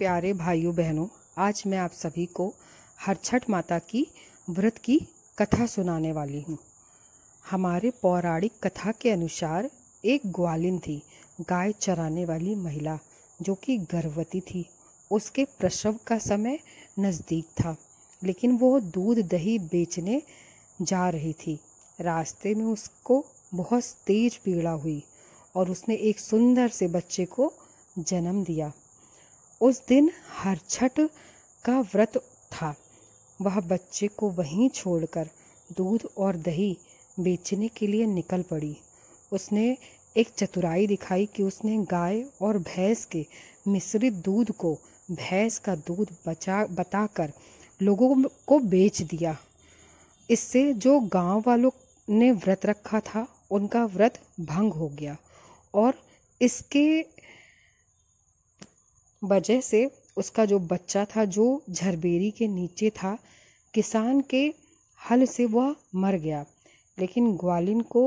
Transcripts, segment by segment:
प्यारे भाइयों बहनों, आज मैं आप सभी को हर छठ माता की व्रत की कथा सुनाने वाली हूँ। हमारे पौराणिक कथा के अनुसार एक ग्वालिन थी, गाय चराने वाली महिला, जो कि गर्भवती थी। उसके प्रसव का समय नज़दीक था, लेकिन वो दूध दही बेचने जा रही थी। रास्ते में उसको बहुत तेज पीड़ा हुई और उसने एक सुंदर से बच्चे को जन्म दिया। उस दिन हर छठ का व्रत था। वह बच्चे को वहीं छोड़कर दूध और दही बेचने के लिए निकल पड़ी। उसने एक चतुराई दिखाई कि उसने गाय और भैंस के मिश्रित दूध को भैंस का दूध बताकर लोगों को बेच दिया। इससे जो गांव वालों ने व्रत रखा था, उनका व्रत भंग हो गया और इसके वजह से उसका जो बच्चा था, जो झरबेरी के नीचे था, किसान के हल से वह मर गया। लेकिन ग्वालिन को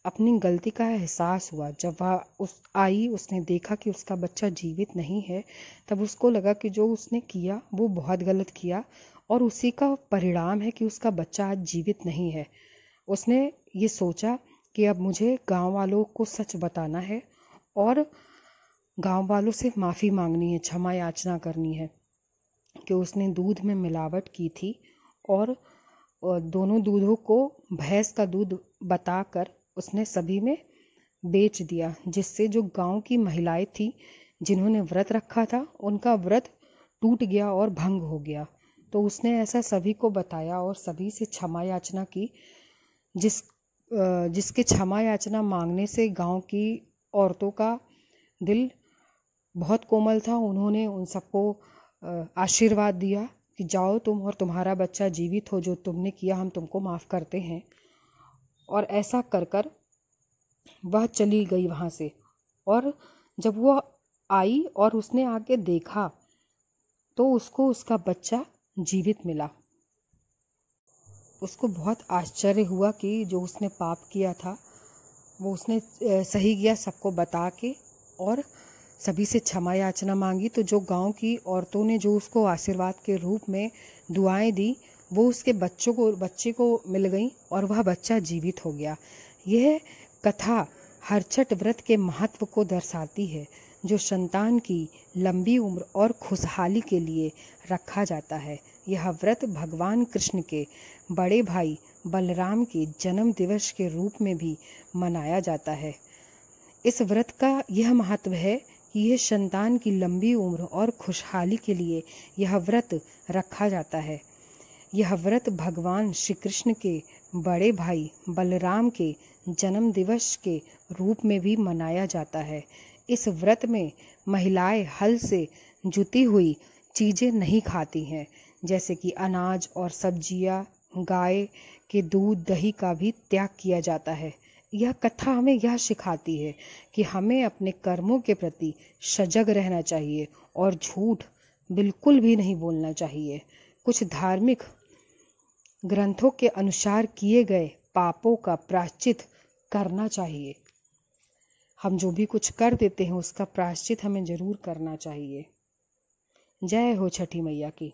अपनी गलती का एहसास हुआ। जब वह आई, उसने देखा कि उसका बच्चा जीवित नहीं है, तब उसको लगा कि जो उसने किया वो बहुत गलत किया और उसी का परिणाम है कि उसका बच्चा आज जीवित नहीं है। उसने ये सोचा कि अब मुझे गांव वालों को सच बताना है और गांव वालों से माफ़ी मांगनी है, क्षमा याचना करनी है कि उसने दूध में मिलावट की थी और दोनों दूधों को भैंस का दूध बताकर उसने सभी में बेच दिया, जिससे जो गांव की महिलाएं थी जिन्होंने व्रत रखा था, उनका व्रत टूट गया और भंग हो गया। तो उसने ऐसा सभी को बताया और सभी से क्षमा याचना की। जिसके क्षमा याचना मांगने से गांव की औरतों का दिल बहुत कोमल था। उन्होंने उन सबको आशीर्वाद दिया कि जाओ तुम और तुम्हारा बच्चा जीवित हो, जो तुमने किया हम तुमको माफ़ करते हैं। और ऐसा कर कर वह चली गई वहाँ से। और जब वह आई और उसने आके देखा तो उसको उसका बच्चा जीवित मिला। उसको बहुत आश्चर्य हुआ कि जो उसने पाप किया था वो उसने सही किया, सबको बता के और सभी से क्षमा याचना मांगी। तो जो गांव की औरतों ने जो उसको आशीर्वाद के रूप में दुआएं दी, वो उसके बच्चे को मिल गई और वह बच्चा जीवित हो गया। यह कथा हर छठ व्रत के महत्व को दर्शाती है, जो संतान की लंबी उम्र और खुशहाली के लिए रखा जाता है। यह व्रत भगवान कृष्ण के बड़े भाई बलराम के जन्म दिवस के रूप में भी मनाया जाता है। इस व्रत का यह महत्व है कि यह संतान की लंबी उम्र और खुशहाली के लिए यह व्रत रखा जाता है। यह व्रत भगवान श्री कृष्ण के बड़े भाई बलराम के जन्म दिवस के रूप में भी मनाया जाता है। इस व्रत में महिलाएं हल से जुती हुई चीज़ें नहीं खाती हैं, जैसे कि अनाज और सब्जियां। गाय के दूध दही का भी त्याग किया जाता है। यह कथा हमें यह सिखाती है कि हमें अपने कर्मों के प्रति सजग रहना चाहिए और झूठ बिल्कुल भी नहीं बोलना चाहिए। कुछ धार्मिक ग्रंथों के अनुसार किए गए पापों का प्रायश्चित करना चाहिए। हम जो भी कुछ कर देते हैं उसका प्रायश्चित हमें जरूर करना चाहिए। जय हो छठी मैया की।